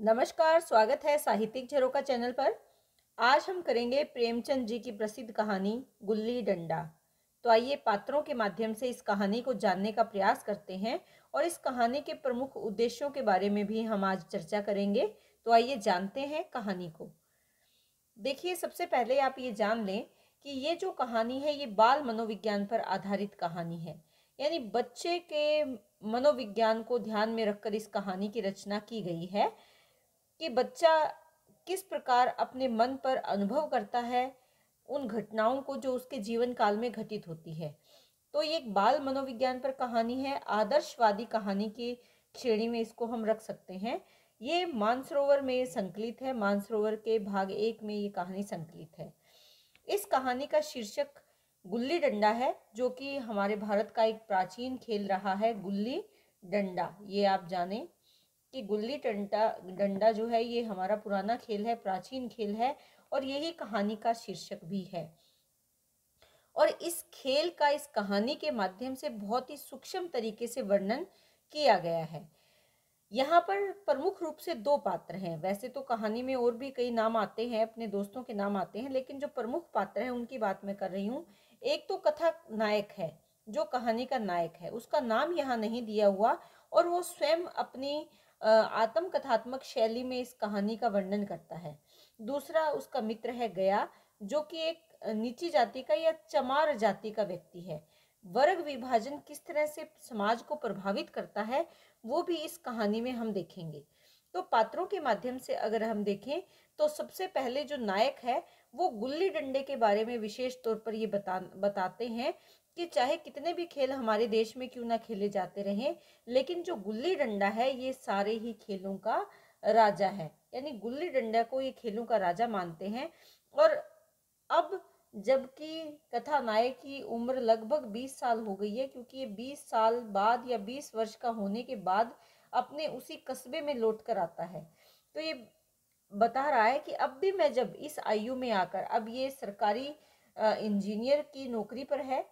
नमस्कार, स्वागत है साहित्यिक झरोखा चैनल पर। आज हम करेंगे प्रेमचंद जी की प्रसिद्ध कहानी गुल्ली डंडा। तो आइए पात्रों के माध्यम से इस कहानी को जानने का प्रयास करते हैं और इस कहानी के प्रमुख उद्देश्यों के बारे में भी हम आज चर्चा करेंगे। तो आइए जानते हैं कहानी को। देखिए, सबसे पहले आप ये जान लें कि ये जो कहानी है ये बाल मनोविज्ञान पर आधारित कहानी है। यानी बच्चे के मनोविज्ञान को ध्यान में रखकर इस कहानी की रचना की गई है कि बच्चा किस प्रकार अपने मन पर अनुभव करता है उन घटनाओं को जो उसके जीवन काल में घटित होती है। तो ये एक बाल मनोविज्ञान पर कहानी है, आदर्शवादी कहानी की श्रेणी में इसको हम रख सकते हैं। ये मानसरोवर में संकलित है, मानसरोवर के भाग 1 में ये कहानी संकलित है। इस कहानी का शीर्षक गुल्ली डंडा है, जो कि हमारे भारत का एक प्राचीन खेल रहा है। गुल्ली डंडा, ये आप जानें कि गुल्ली डंडा डंडा जो है ये हमारा पुराना खेल है, प्राचीन खेल है और यही कहानी का शीर्षक भी है। और इस खेल का इस कहानी के माध्यम से बहुत ही सूक्ष्म तरीके से वर्णन किया गया है। यहाँ पर प्रमुख रूप से दो पात्र हैं। वैसे तो कहानी में और भी कई नाम आते हैं, अपने दोस्तों के नाम आते हैं, लेकिन जो प्रमुख पात्र हैं उनकी बात मैं कर रही हूँ। एक तो कथा नायक है, जो कहानी का नायक है, उसका नाम यहाँ नहीं दिया हुआ और वो स्वयं अपनी आत्मकथात्मक शैली में इस कहानी का वर्णन करता है। दूसरा उसका मित्र है गया, जो कि एक नीची जाति का या चमार जाति का व्यक्ति है। वर्ग विभाजन किस तरह से समाज को प्रभावित करता है वो भी इस कहानी में हम देखेंगे। तो पात्रों के माध्यम से अगर हम देखें तो सबसे पहले जो नायक है वो गुल्ली डंडे के बारे में विशेष तौर पर ये बताते हैं कि चाहे कितने भी खेल हमारे देश में क्यों ना खेले जाते रहें, लेकिन जो गुल्ली डंडा है ये सारे ही खेलों का राजा है। यानी गुल्ली डंडा को ये खेलों का राजा मानते हैं। और अब जबकि कथा नायक की उम्र लगभग 20 साल हो गई है, क्योंकि ये 20 साल बाद या 20 वर्ष का होने के बाद अपने उसी कस्बे में लौट कर आता है। तो ये बता रहा है कि अब भी मैं जब इस आयु में आकर, अब ये सरकारी इंजीनियर की नौकरी पर है,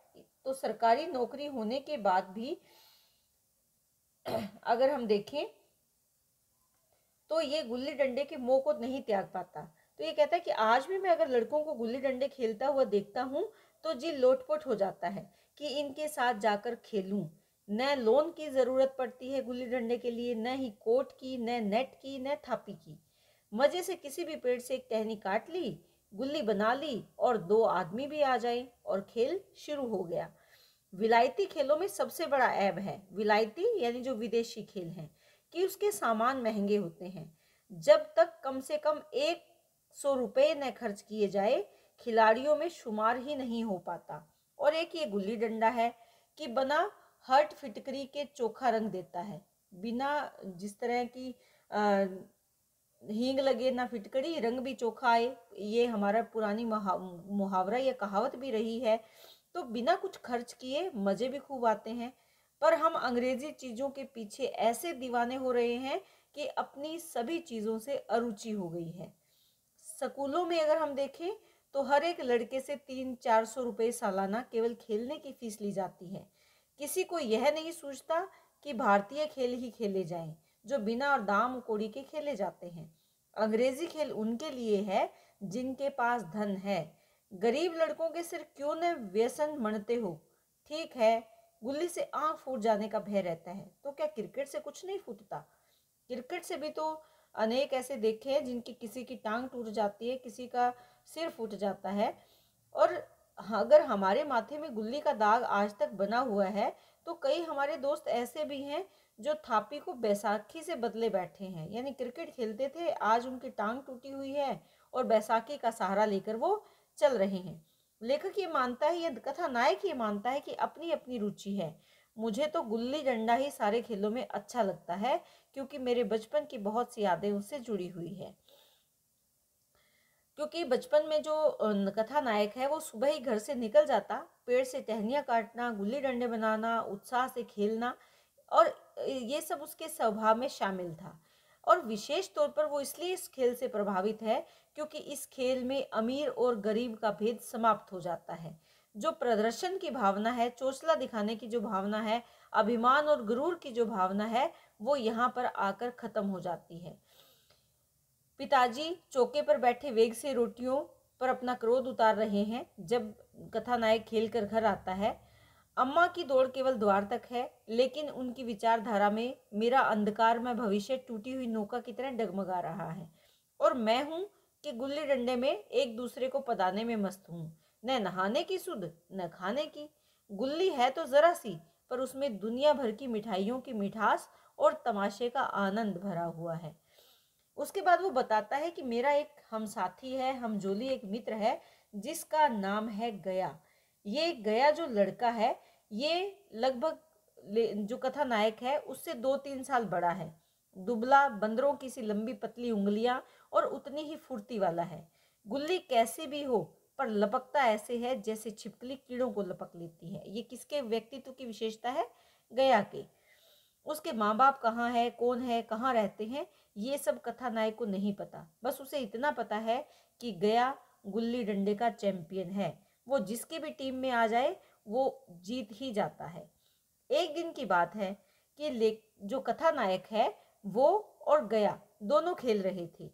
तो सरकारी नौकरी होने के बाद भी अगर हम देखें तो ये गुल्ली डंडे के मोह को नहीं त्याग पाता। तो ये कहता है कि आज भी मैं अगर लड़कों को गुल्ली डंडे खेलता हुआ देखता हूँ तो जी लोटपोट हो जाता है कि इनके साथ जाकर खेलूं। न लोन की जरूरत पड़ती है गुल्ली डंडे के लिए, न ही कोट की, न नेट की, न थापी की। मजे से किसी भी पेड़ से एक टहनी काट ली, गुल्ली बना ली और दो आदमी भी आ जाए और खेल शुरू हो गया। विलायती खेलों में सबसे बड़ा ऐब है, विलायती यानी जो विदेशी खेल हैं, कि उसके सामान महंगे होते हैं। जब तक कम से कम 100 रुपये न खर्च किए जाए खिलाड़ियों में शुमार ही नहीं हो पाता। और एक ये गुल्ली डंडा है कि बना हर्ट फिटकरी के चोखा रंग देता है। बिना जिस तरह की हींग लगे ना फिटकरी, रंग भी चोखा आए, ये हमारा पुरानी मुहावरा या कहावत भी रही है। तो बिना कुछ खर्च किए मजे भी खूब आते हैं। पर हम अंग्रेजी चीजों के पीछे ऐसे दीवाने हो रहे हैं कि अपनी सभी चीजों से अरुचि हो गई है। स्कूलों में अगर हम देखें तो हर एक लड़के से 300-400 रुपये सालाना केवल खेलने की फीस ली जाती है। किसी को यह नहीं सूझता कि भारतीय खेल ही खेले जाएं, जो बिना और दाम कौड़ी के खेले जाते हैं। अंग्रेजी खेल उनके लिए है जिनके पास धन है। गरीब लड़कों के सिर क्यों न व्यसन मणते हो। ठीक है, गुल्ली से आंख फूट जाने का भय रहता है, तो क्या क्रिकेट से कुछ नहीं फूटता? क्रिकेट से भी तो अनेक ऐसे देखे हैं जिनकी किसी की टांग टूट जाती है, किसी का सिर फूट जाता है। और अगर हमारे माथे में गुल्ली का दाग आज तक बना हुआ है तो कई हमारे दोस्त ऐसे भी हैं जो थापी को बैसाखी से बदले बैठे हैं। यानी क्रिकेट खेलते थे, आज उनकी टांग टूटी हुई है और बैसाखी का सहारा लेकर वो चल रहे हैं। लेखक ये मानता है, यह कथा नायक ये मानता है कि अपनी अपनी रुचि है। मुझे तो गुल्ली डंडा ही सारे खेलों में अच्छा लगता है, क्योंकि मेरे बचपन की बहुत सी यादें उससे जुड़ी हुई है। क्योंकि बचपन में जो कथा नायक है वो सुबह ही घर से निकल जाता, पेड़ से टहनियाँ काटना, गुल्ली डंडे बनाना, उत्साह से खेलना, और ये सब उसके स्वभाव में शामिल था। और विशेष तौर पर वो इसलिए इस खेल से प्रभावित है क्योंकि इस खेल में अमीर और गरीब का भेद समाप्त हो जाता है। जो प्रदर्शन की भावना है, चोचला दिखाने की जो भावना है, अभिमान और गुरूर की जो भावना है, वो यहाँ पर आकर खत्म हो जाती है। पिताजी चौके पर बैठे वेग से रोटियों पर अपना क्रोध उतार रहे हैं जब कथानायक खेल कर घर आता है। अम्मा की दौड़ केवल द्वार तक है, लेकिन उनकी विचारधारा में मेरा अंधकार में भविष्य टूटी हुई नौका की तरह डगमगा रहा है। और मैं हूं कि गुल्ली डंडे में एक दूसरे को पदाने में मस्त हूं, न नहाने की सुध न खाने की। गुल्ली है तो जरा सी, पर उसमें दुनिया भर की मिठाइयों की मिठास और तमाशे का आनंद भरा हुआ है। उसके बाद वो बताता है कि मेरा एक हम साथी है, हम जोली एक मित्र है जिसका नाम है गया। ये गया जो लड़का है, ये लगभग जो कथा नायक है उससे 2-3 साल बड़ा है। दुबला, बंदरों की सी लंबी पतली उंगलियां और उतनी ही फुर्ती वाला है। गुल्ली कैसी भी हो, पर लपकता ऐसे है जैसे छिपकली कीड़ों को लपक लेती है। ये किसके व्यक्तित्व की विशेषता है? गया के। उसके माँ बाप कहाँ है, कौन है, कहाँ रहते हैं, ये सब कथा नायक को नहीं पता। बस उसे इतना पता है कि गया गुल्ली डंडे का चैंपियन है। वो जिसकी भी टीम में आ जाए वो जीत ही जाता है। एक दिन की बात है कि जो कथा नायक है वो और गया दोनों खेल रहे थे।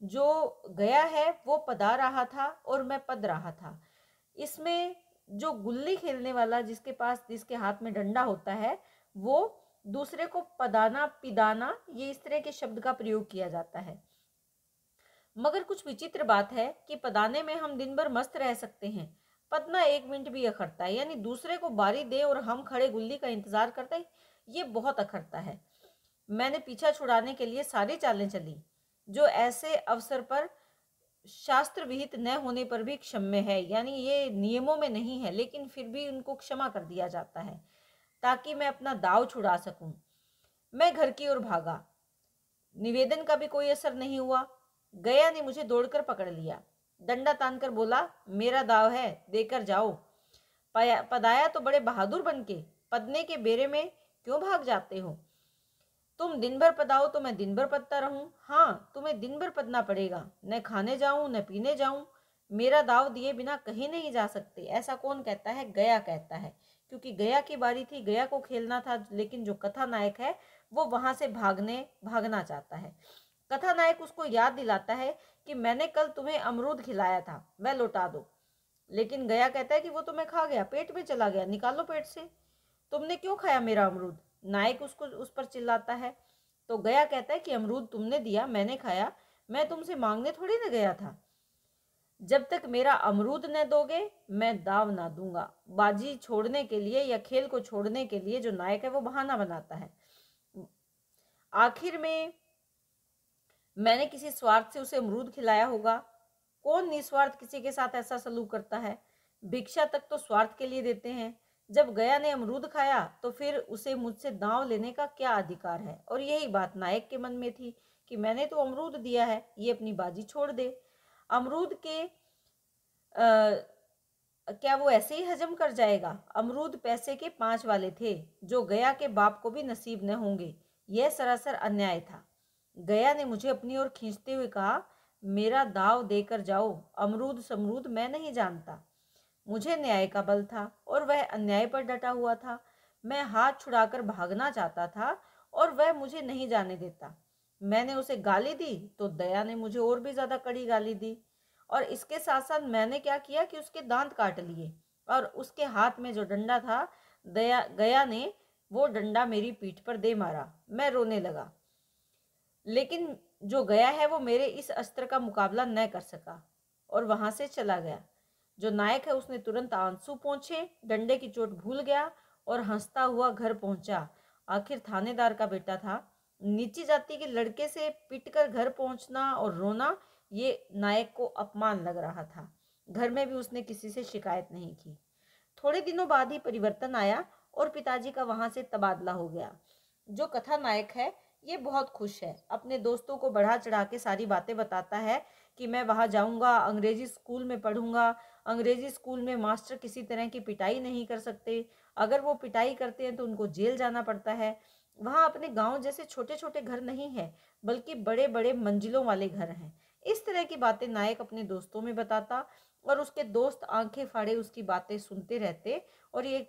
जो गया है वो पदा रहा था और मैं पद रहा था। इसमें जो गुल्ली खेलने वाला जिसके हाथ में डंडा होता है, वो दूसरे को पदाना, पिदाना, ये इस तरह के शब्द का प्रयोग किया जाता है। मगर कुछ विचित्र बात है कि पदाने में हम दिन भर मस्त रह सकते हैं, पदना 1 मिनट भी अखरता है। यानी दूसरे को बारी दे और हम खड़े गुल्ली का इंतजार करते हैं, ये बहुत अखरता है। मैंने पीछा छुड़ाने के लिए सारी चालें चली, जो ऐसे अवसर पर शास्त्र विहित न होने पर भी क्षम्य है। यानी ये नियमों में नहीं है, लेकिन फिर भी उनको क्षमा कर दिया जाता है ताकि मैं अपना दाव छुड़ा सकूं। मैं घर की ओर भागा। निवेदन का भी कोई असर नहीं हुआ। गया ने मुझे दौड़कर पकड़ लिया, डंडा तानकर बोला, मेरा दाव है, देकर जाओ। पदाया तो बड़े बहादुर बनके, पदने के बेरे में क्यों भाग जाते हो? तुम दिन भर पदाओ तो मैं दिन भर पदता रहूं। हाँ, तुम्हें दिन भर पदना पड़ेगा। न खाने जाऊं न पीने जाऊं, मेरा दाव दिए बिना कहीं नहीं जा सकते। ऐसा कौन कहता है? गया कहता है, क्योंकि गया की बारी थी, गया को खेलना था। लेकिन जो कथा नायक है वो वहां से भागना चाहता है। कथा नायक उसको याद दिलाता है कि मैंने कल तुम्हें अमरूद खिलाया था, वह लौटा दो। लेकिन गया कहता है कि वो तो मैं खा गया, पेट में चला गया, निकालो पेट से। तुमने क्यों खाया मेरा अमरूद? नायक उस पर चिल्लाता है। तो गया कहता है कि अमरूद तुमने दिया, मैंने खाया, मैं तुमसे मांगने थोड़ी न गया था। जब तक मेरा अमरूद न दोगे मैं दाव ना दूंगा। बाजी छोड़ने के लिए या खेल को छोड़ने के लिए जो नायक है वो बहाना बनाता है। आखिर में मैंने किसी स्वार्थ से उसे अमरूद खिलाया होगा। कौन निस्वार्थ किसी के साथ ऐसा सलूक करता है? भिक्षा तक तो स्वार्थ के लिए देते हैं। जब गया ने अमरूद खाया तो फिर उसे मुझसे दांव लेने का क्या अधिकार है? और यही बात नायक के मन में थी कि मैंने तो अमरूद दिया है, ये अपनी बाजी छोड़ दे। अमरूद के क्या वो ऐसे ही हजम कर जाएगा? अमरूद पैसे के 5 वाले थे, जो गया के बाप को भी नसीब न होंगे। यह सरासर अन्याय था। गया ने मुझे अपनी ओर खींचते हुए कहा, मेरा दाव देकर जाओ, अमरूद समरूद मैं नहीं जानता। मुझे न्याय का बल था और वह अन्याय पर डटा हुआ था। मैं हाथ छुड़ाकर भागना चाहता था और वह मुझे नहीं जाने देता। मैंने उसे गाली दी तो दया ने मुझे और भी ज्यादा कड़ी गाली दी। और इसके साथ साथ मैंने क्या किया कि उसके दांत काट लिए और उसके हाथ में जो डंडा था, गया ने वो डंडा मेरी पीठ पर दे मारा। मैं रोने लगा, लेकिन जो गया है वो मेरे इस अस्त्र का मुकाबला न कर सका और वहां से चला गया। जो नायक है उसने तुरंत आंसू पोंछे, डंडे की चोट भूल गया और हंसता हुआ घर पहुंचा। आखिर थानेदार का बेटा था। नीची जाति के लड़के से पिटकर घर पहुंचना और रोना, ये नायक को अपमान लग रहा था। घर में भी उसने किसी से शिकायत नहीं की। थोड़े दिनों बाद ही परिवर्तन आया और पिताजी का वहां से तबादला हो गया। जो कथा नायक है ये बहुत खुश है, अपने दोस्तों को बढ़ा चढ़ा के सारी बातें बताता है कि मैं वहां जाऊंगा, अंग्रेजी स्कूल में पढ़ूंगा। अंग्रेजी स्कूल में मास्टर किसी तरह की पिटाई नहीं कर सकते, अगर वो पिटाई करते हैं तो उनको जेल जाना पड़ता है। वहां अपने गांव जैसे छोटे छोटे घर नहीं है, बल्कि बड़े बड़े मंजिलों वाले घर हैं। इस तरह की बातें नायक अपने दोस्तों में बताता और उसके दोस्त आंखें फाड़े उसकी बातें सुनते रहते और ये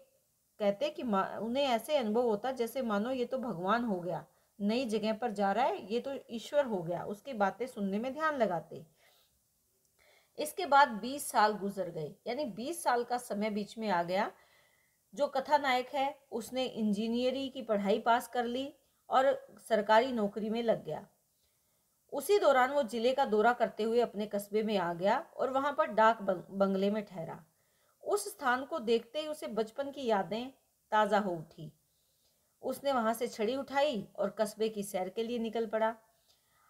कहते कि उन्हें ऐसे अनुभव होता जैसे मानो ये तो भगवान हो गया, नई जगह पर जा रहा है, ये तो ईश्वर हो गया, उसकी बातें सुनने में ध्यान लगाते। इसके बाद 20 साल गुजर गए, यानी 20 साल का समय बीच में आ गया। जो कथानायक है उसने इंजीनियरिंग की पढ़ाई पास कर ली और सरकारी नौकरी में लग गया। उसी दौरान वो जिले का दौरा करते हुए अपने कस्बे में आ गया और वहां पर डाक बंगले में ठहरा। उस स्थान को देखते ही उसे बचपन की यादें ताजा हो उठी। उसने वहां से छड़ी उठाई और कस्बे की सैर के लिए निकल पड़ा।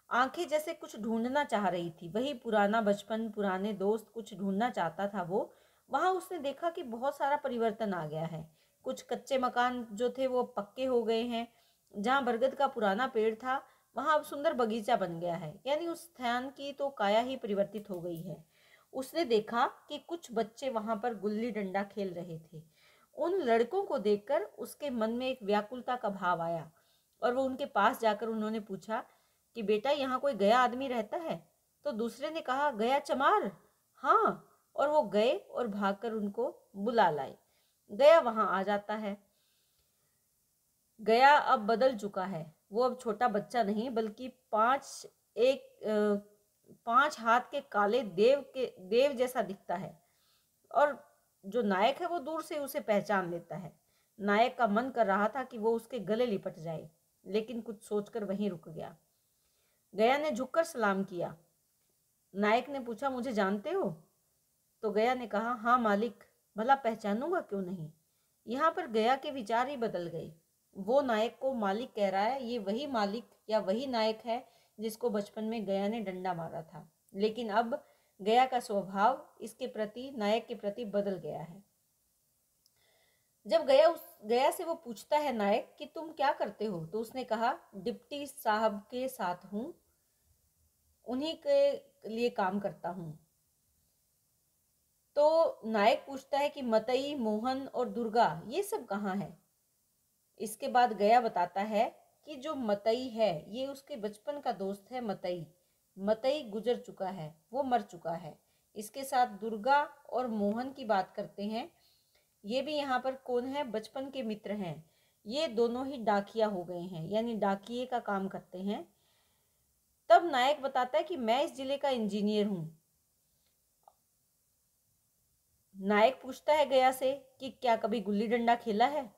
आंखें जैसे कुछ ढूंढना चाह रही थी, वही पुराना बचपन, पुराने दोस्त, कुछ ढूंढना चाहता था वो। वहां उसने देखा कि बहुत सारा परिवर्तन आ गया है। कुछ कच्चे मकान जो थे वो पक्के हो गए हैं। जहाँ बरगद का पुराना पेड़ था वहां अब सुंदर बगीचा बन गया है, यानी उस स्थान की तो काया ही परिवर्तित हो गई है। उसने देखा कि कुछ बच्चे वहां पर गुल्ली डंडा खेल रहे थे। उन लड़कों को देखकर उसके मन में एक व्याकुलता का भाव आया और वो उनके पास जाकर उन्होंने पूछा कि बेटा, यहाँ कोई गया आदमी रहता है? तो दूसरे ने कहा, गया चमार? हाँ। और वो गए और भागकर उनको बुला लाए। गया वहां आ जाता है। गया अब बदल चुका है। वो अब छोटा बच्चा नहीं बल्कि 5 हाथ के काले देव जैसा दिखता है। और जो नायक है वो दूर से उसे पहचान लेता है। नायक का मन कर रहा था कि वो उसके गले लिपट जाए, लेकिन कुछ सोचकर वहीं रुक गया। गया ने झुककर सलाम किया। नायक ने पूछा, मुझे जानते हो? तो गया ने कहा, हाँ मालिक, भला पहचानूंगा क्यों नहीं। यहाँ पर गया के विचार ही बदल गए। वो नायक को मालिक कह रहा है। ये वही मालिक या वही नायक है जिसको बचपन में गया ने डंडा मारा था, लेकिन अब गया का स्वभाव इसके प्रति, नायक के प्रति बदल गया है। जब गया से वो पूछता है नायक कि तुम क्या करते हो, तो उसने कहा, डिप्टी साहब के साथ हूँ, उन्हीं के लिए काम करता हूँ। तो नायक पूछता है कि मतई, मोहन और दुर्गा ये सब कहाँ है? इसके बाद गया बताता है कि जो मतई है ये उसके बचपन का दोस्त है। मतई मतई गुजर चुका है, वो मर चुका है। इसके साथ दुर्गा और मोहन की बात करते हैं। ये भी यहाँ पर कौन है? बचपन के मित्र हैं। ये दोनों ही डाकिया हो गए हैं, यानी डाकिये का काम करते हैं। तब नायक बताता है कि मैं इस जिले का इंजीनियर हूँ। नायक पूछता है गया से कि क्या कभी गुल्ली डंडा खेला है?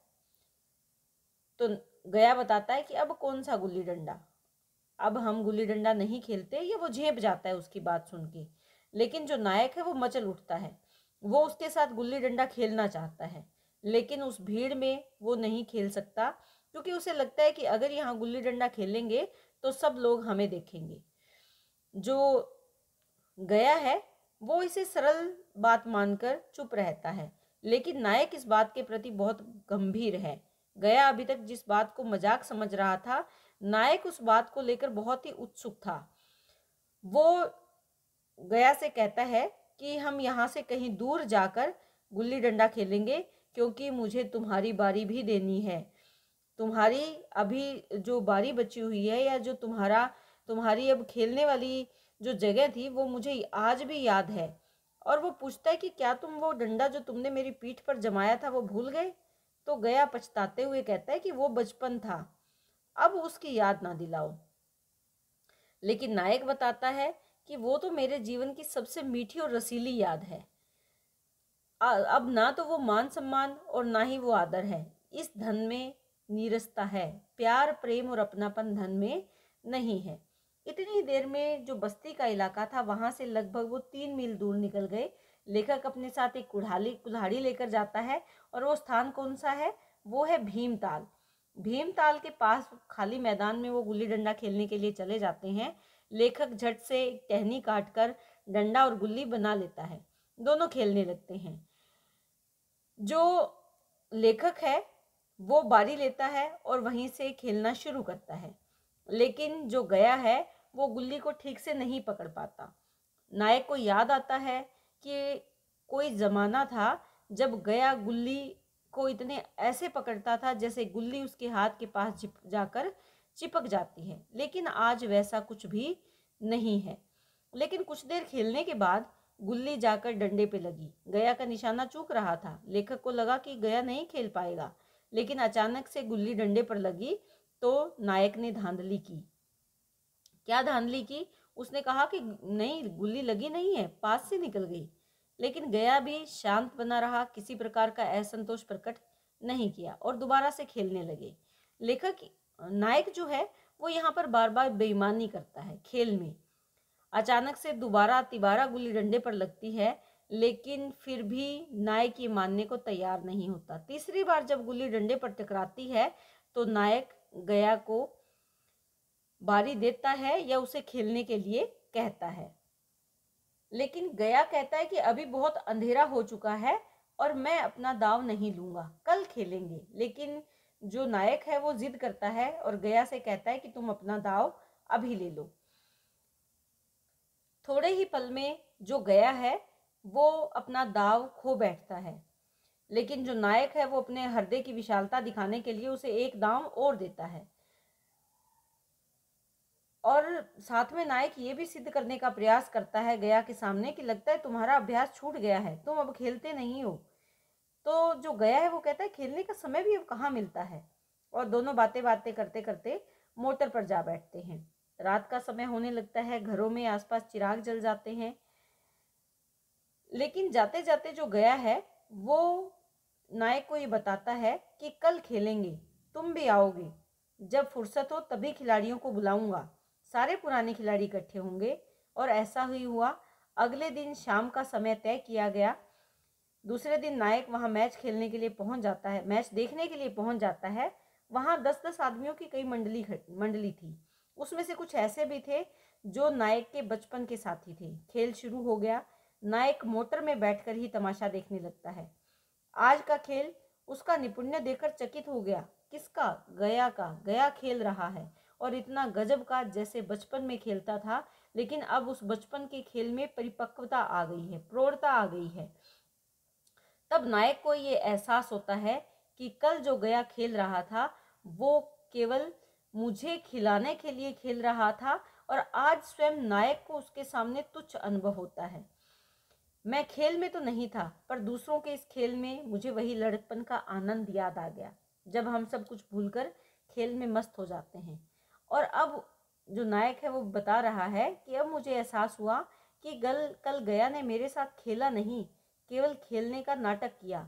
तो गया बताता है कि अब कौन सा गुल्ली डंडा, अब हम गुल्ली डंडा नहीं खेलते। ये वो झेप जाता है उसकी बात सुन के। लेकिन जो नायक है वो मचल उठता है। वो उसके साथ गुल्ली डंडा खेलना चाहता है, लेकिन उस भीड़ में वो नहीं खेल सकता, क्योंकि उसे लगता है कि अगर यहाँ गुल्ली डंडा खेलेंगे तो सब लोग हमें देखेंगे। जो गया है वो इसे सरल बात मानकर चुप रहता है, लेकिन नायक इस बात के प्रति बहुत गंभीर है। गया अभी तक जिस बात को मजाक समझ रहा था, नायक उस बात को लेकर बहुत ही उत्सुक था। वो गया से कहता है कि हम यहाँ से कहीं दूर जाकर गुल्ली डंडा खेलेंगे, क्योंकि मुझे तुम्हारी बारी भी देनी है। तुम्हारी अभी जो बारी बची हुई है, या जो तुम्हारी अब खेलने वाली जो जगह थी, वो मुझे आज भी याद है। और वो पूछता है कि क्या तुम वो डंडा जो तुमने मेरी पीठ पर जमाया था वो भूल गए? तो गया पछताते हुए कहता है कि वो बचपन था, अब उसकी याद ना दिलाओ। लेकिन नायक बताता है कि वो तो मेरे जीवन की सबसे मीठी और रसीली याद है। अब ना तो वो मान सम्मान और ना ही वो आदर है। इस धन में नीरसता है, प्यार, प्रेम और अपनापन धन में नहीं है। इतनी देर में जो बस्ती का इलाका था वहां से लगभग वो 3 मील दूर निकल गए। लेखक अपने साथ एक कुल्हाड़ी लेकर जाता है, और वो स्थान कौन सा है? वो है भीमताल। भीमताल के पास खाली मैदान में वो गुल्ली डंडा खेलने के लिए चले जाते हैं। लेखक झट से टहनी काटकर डंडा और गुल्ली बना लेता है, दोनों खेलने लगते हैं। जो लेखक है वो बारी लेता है और वहीं से खेलना शुरू करता है, लेकिन जो गया है वो गुल्ली को ठीक से नहीं पकड़ पाता। नायक को याद आता है कि कोई जमाना था जब गया गुल्ली को इतने ऐसे पकड़ता था जैसे गुल्ली उसके हाथ के पास जाकर चिपक जाती है, लेकिन आज वैसा कुछ भी नहीं है। लेकिन कुछ देर खेलने के बाद गुल्ली जाकर डंडे पे लगी। गया का निशाना चूक रहा था। लेखक को लगा कि गया नहीं खेल पाएगा, लेकिन अचानक से गुल्ली डंडे पर लगी तो नायक ने धांधली की। क्या धांधली की? उसने कहा कि नहीं, गुल्ली लगी नहीं है, पास से निकल गई। लेकिन गया भी शांत बना रहा, किसी प्रकार का असंतोष प्रकट नहीं किया और दोबारा से खेलने लगे। लेखक नायक जो है वो यहाँ पर बार बार बेईमानी करता है खेल में। अचानक से दोबारा तिबारा गुल्ली डंडे पर लगती है, लेकिन फिर भी नायक ये मानने को तैयार नहीं होता। तीसरी बार जब गुल्ली डंडे पर टकराती है तो नायक गया को बारी देता है या उसे खेलने के लिए कहता है। लेकिन गया कहता है कि अभी बहुत अंधेरा हो चुका है और मैं अपना दाव नहीं लूंगा, कल खेलेंगे। लेकिन जो नायक है वो जिद करता है और गया से कहता है कि तुम अपना दाव अभी ले लो। थोड़े ही पल में जो गया है वो अपना दाव खो बैठता है, लेकिन जो नायक है वो अपने हृदय की विशालता दिखाने के लिए उसे एक दांव और देता है। और साथ में नायक ये भी सिद्ध करने का प्रयास करता है गया के सामने कि लगता है तुम्हारा अभ्यास छूट गया है, तुम अब खेलते नहीं हो। तो जो गया है वो कहता है खेलने का समय भी अब कहाँ मिलता है। और दोनों बातें बातें करते करते मोटर पर जा बैठते हैं। रात का समय होने लगता है, घरों में आसपास चिराग जल जाते हैं। लेकिन जाते जाते जो गया है वो नायक को ये बताता है कि कल खेलेंगे, तुम भी आओगे, जब फुर्सत हो तभी खिलाड़ियों को बुलाऊंगा। सारे पुराने खिलाड़ी इकट्ठे होंगे। और ऐसा ही हुआ। अगले दिन शाम का समय तय किया गया। दूसरे दिन नायक वहां मैच खेलने के लिए पहुंच जाता है, मैच देखने के लिए पहुंच जाता है। वहां 10-10 आदमियों की कई मंडली थी। उसमें से कुछ ऐसे भी थे जो नायक के बचपन के साथी थे। खेल शुरू हो गया। नायक मोटर में बैठकर ही तमाशा देखने लगता है। आज का खेल उसका निपुण्य देखकर चकित हो गया। किसका? गया का। गया खेल रहा है और इतना गजब का, जैसे बचपन में खेलता था, लेकिन अब उस बचपन के खेल में परिपक्वता आ गई है, प्रौढ़ता आ गई है। तब नायक को ये एहसास होता है कि कल जो गया खेल रहा था वो केवल मुझे खिलाने के लिए खेल रहा था और आज स्वयं नायक को उसके सामने तुच्छ अनुभव होता है। मैं खेल में तो नहीं था, पर दूसरों के इस खेल में मुझे वही लड़कपन का आनंद याद आ गया, जब हम सब कुछ भूलकर खेल में मस्त हो जाते हैं। और अब जो नायक है वो बता रहा है कि अब मुझे एहसास हुआ कि कल गया ने मेरे साथ खेला नहीं, केवल खेलने का नाटक किया।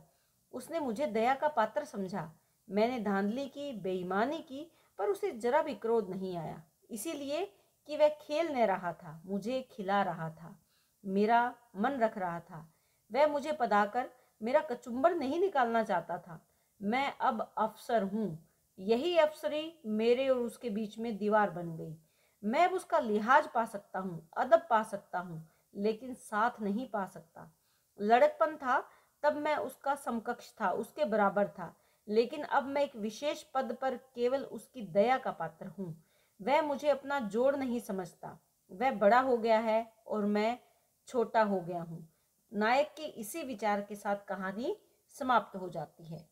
उसने मुझे दया का पात्र समझा। मैंने धांधली की, बेईमानी की, पर उसे जरा भी क्रोध नहीं आया, इसीलिए कि वह खेल नहीं रहा था, मुझे खिला रहा था, मेरा मन रख रहा था। वह मुझे पदाकर मेरा कचुम्बर नहीं निकालना चाहता था। मैं अब अफसर हूँ। यही अफसरी मेरे और उसके बीच में दीवार बन गई। मैं अब उसका लिहाज पा सकता हूँ, अदब पा सकता हूँ, लेकिन साथ नहीं पा सकता। लड़कपन था तब मैं उसका समकक्ष था, उसके बराबर था, लेकिन अब मैं एक विशेष पद पर केवल उसकी दया का पात्र हूँ। वह मुझे अपना जोड़ नहीं समझता। वह बड़ा हो गया है और मैं छोटा हो गया हूँ। नायक के इसी विचार के साथ कहानी समाप्त हो जाती है।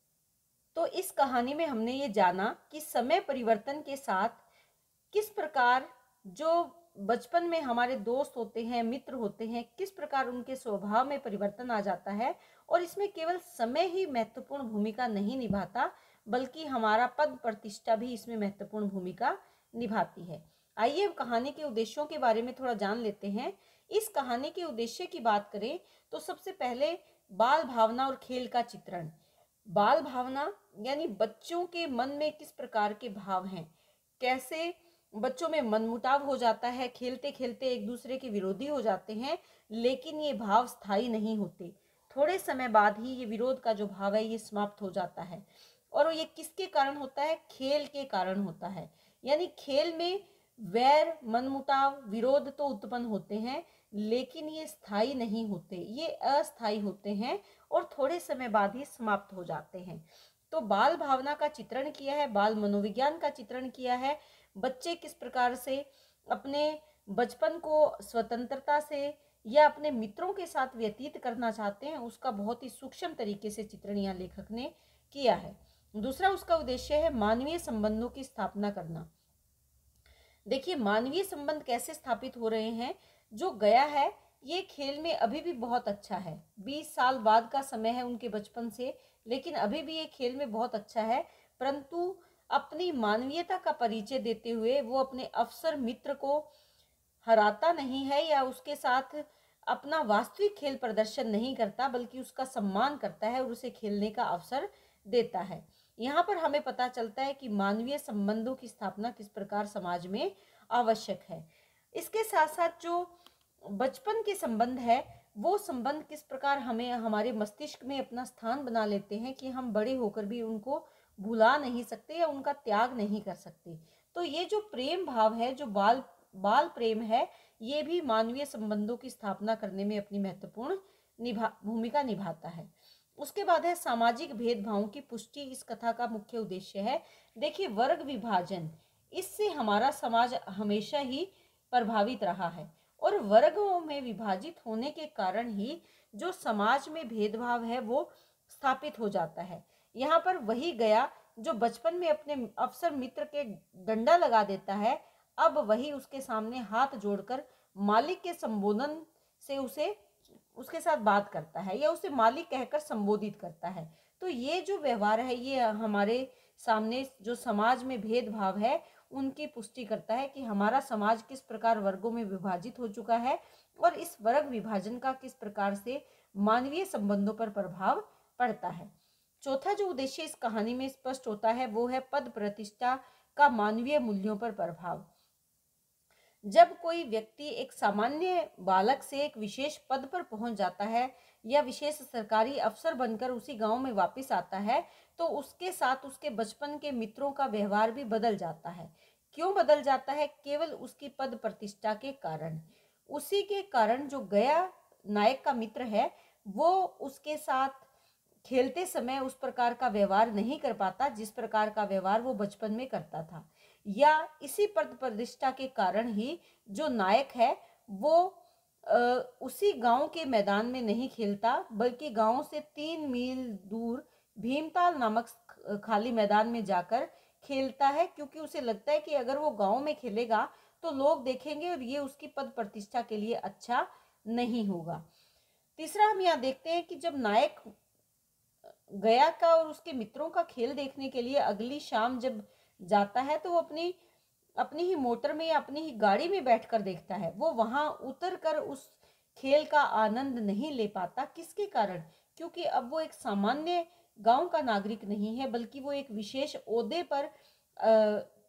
तो इस कहानी में हमने ये जाना कि समय परिवर्तन के साथ किस प्रकार जो बचपन में हमारे दोस्त होते हैं, मित्र होते हैं, किस प्रकार उनके स्वभाव में परिवर्तन आ जाता है। और इसमें केवल समय ही महत्वपूर्ण भूमिका नहीं निभाता, बल्कि हमारा पद प्रतिष्ठा भी इसमें महत्वपूर्ण भूमिका निभाती है। आइए अब कहानी के उद्देश्यों के बारे में थोड़ा जान लेते हैं। इस कहानी के उद्देश्य की बात करें तो सबसे पहले बाल भावना और खेल का चित्रण। बाल भावना यानी बच्चों के मन में किस प्रकार के भाव हैं, कैसे बच्चों में मनमुटाव हो जाता है, खेलते खेलते एक दूसरे के विरोधी हो जाते हैं, लेकिन ये भाव स्थायी नहीं होते। थोड़े समय बाद ही ये विरोध का जो भाव है ये समाप्त हो जाता है। और ये किसके कारण होता है? खेल के कारण होता है। यानी खेल में वैर, मनमुटाव, विरोध तो उत्पन्न होते हैं, लेकिन ये स्थायी नहीं होते, ये अस्थायी होते हैं और थोड़े समय बाद ही समाप्त हो जाते हैं। तो बाल भावना का चित्रण किया है, बाल मनोविज्ञान का चित्रण किया है। बच्चे किस प्रकार से अपने बचपन को स्वतंत्रता से या अपने मित्रों के साथ व्यतीत करना चाहते हैं, उसका बहुत ही सूक्ष्म तरीके से चित्रण यहाँ लेखक ने किया है। दूसरा उसका उद्देश्य है मानवीय संबंधों की स्थापना करना। देखिए मानवीय संबंध कैसे स्थापित हो रहे हैं। जो गया है ये खेल में अभी भी बहुत अच्छा है। 20 साल बाद का समय है उनके बचपन से, लेकिन अभी भी ये खेल में बहुत अच्छा है। परंतु अपनी मानवीयता का परिचय देते हुए वो अपने अफसर मित्र को हराता नहीं है या उसके साथ अपना वास्तविक खेल प्रदर्शन नहीं करता, बल्कि उसका सम्मान करता है और उसे खेलने का अवसर देता है। यहाँ पर हमें पता चलता है कि मानवीय संबंधों की स्थापना किस प्रकार समाज में आवश्यक है। इसके साथ साथ जो बचपन के संबंध है, वो संबंध किस प्रकार हमें हमारे मस्तिष्क में अपना स्थान बना लेते हैं कि हम बड़े होकर भी उनको भुला नहीं सकते या उनका त्याग नहीं कर सकते। तो ये जो प्रेम भाव है, जो बाल बाल प्रेम है, ये भी मानवीय संबंधों की स्थापना करने में अपनी महत्वपूर्ण भूमिका निभाता है। उसके बाद है सामाजिक भेदभावों की पुष्टि। इस कथा का मुख्य उद्देश्य है, देखिए, वर्ग विभाजन। इससे हमारा समाज हमेशा ही प्रभावित रहा है और वर्गों में विभाजित होने के कारण ही जो समाज में भेदभाव है वो स्थापित हो जाता है। यहाँ पर वही गया जो बचपन में अपने अफसर मित्र के डंडा लगा देता है, अब वही उसके सामने हाथ जोड़कर मालिक के संबोधन से उसे उसके साथ बात करता है या उसे मालिक कहकर संबोधित करता है। तो ये जो व्यवहार है, ये हमारे सामने जो समाज में भेदभाव है उनकी पुष्टि करता है कि हमारा समाज किस प्रकार वर्गों में विभाजित हो चुका है और इस वर्ग विभाजन का किस प्रकार से मानवीय संबंधों पर प्रभाव पड़ता है। चौथा जो उद्देश्य इस कहानी में स्पष्ट होता है वो है पद प्रतिष्ठा का मानवीय मूल्यों पर प्रभाव। जब कोई व्यक्ति एक सामान्य बालक से एक विशेष पद पर पहुंच जाता है या विशेष सरकारी अफसर बनकर उसी गांव में वापस आता है, तो उसके साथ उसके बचपन के मित्रों का व्यवहार भी बदल जाता है। क्यों बदल जाता है? केवल उसकी पद प्रतिष्ठा के कारण। उसी के कारण जो गया नायक का मित्र है वो उसके साथ खेलते समय उस प्रकार का व्यवहार नहीं कर पाता जिस प्रकार का व्यवहार वो बचपन में करता था। या इसी पद प्रतिष्ठा के कारण ही जो नायक है वो उसी गांव के मैदान में नहीं खेलता, बल्कि गांव से 3 मील दूर भीमताल नामक खाली मैदान में जाकर खेलता है, क्योंकि उसे लगता है कि अगर वो गांव में खेलेगा तो लोग देखेंगे और ये उसकी पद प्रतिष्ठा के लिए अच्छा नहीं होगा। तीसरा हम यहाँ देखते हैं कि जब नायक गया का और उसके मित्रों का खेल देखने के लिए अगली शाम जब जाता है तो वो अपनी ही मोटर में या अपनी ही गाड़ी में बैठकर देखता है। वो वहां उतर कर उस खेल का आनंद नहीं ले पाता। किसके कारण? क्योंकि अब वो एक सामान्य गांव का नागरिक नहीं है, बल्कि वो एक विशेष ओहदे पर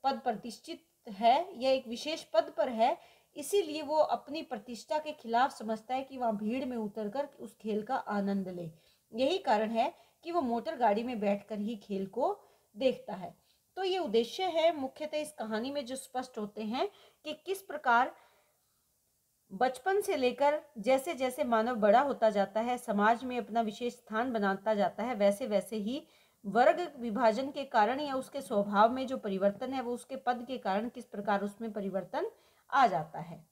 पद प्रतिष्ठित है या एक विशेष पद पर है। इसीलिए वो अपनी प्रतिष्ठा के खिलाफ समझता है कि वहां भीड़ में उतरकर उस खेल का आनंद ले। यही कारण है कि वो मोटर गाड़ी में बैठकर ही खेल को देखता है। तो ये उद्देश्य है मुख्यतः इस कहानी में जो स्पष्ट होते हैं कि किस प्रकार बचपन से लेकर जैसे जैसे मानव बड़ा होता जाता है, समाज में अपना विशेष स्थान बनाता जाता है, वैसे वैसे ही वर्ग विभाजन के कारण या उसके स्वभाव में जो परिवर्तन है वो उसके पद के कारण किस प्रकार उसमें परिवर्तन आ जाता है।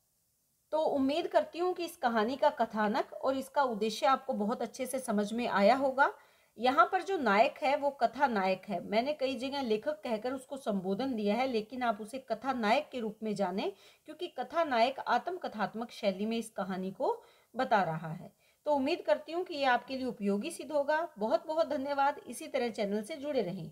तो उम्मीद करती हूँ कि इस कहानी का कथानक और इसका उद्देश्य आपको बहुत अच्छे से समझ में आया होगा। यहाँ पर जो नायक है वो कथा नायक है। मैंने कई जगह लेखक कहकर उसको संबोधन दिया है, लेकिन आप उसे कथा नायक के रूप में जाने, क्योंकि कथा नायक आत्मकथात्मक शैली में इस कहानी को बता रहा है। तो उम्मीद करती हूँ कि ये आपके लिए उपयोगी सिद्ध होगा। बहुत बहुत धन्यवाद। इसी तरह चैनल से जुड़े रहें।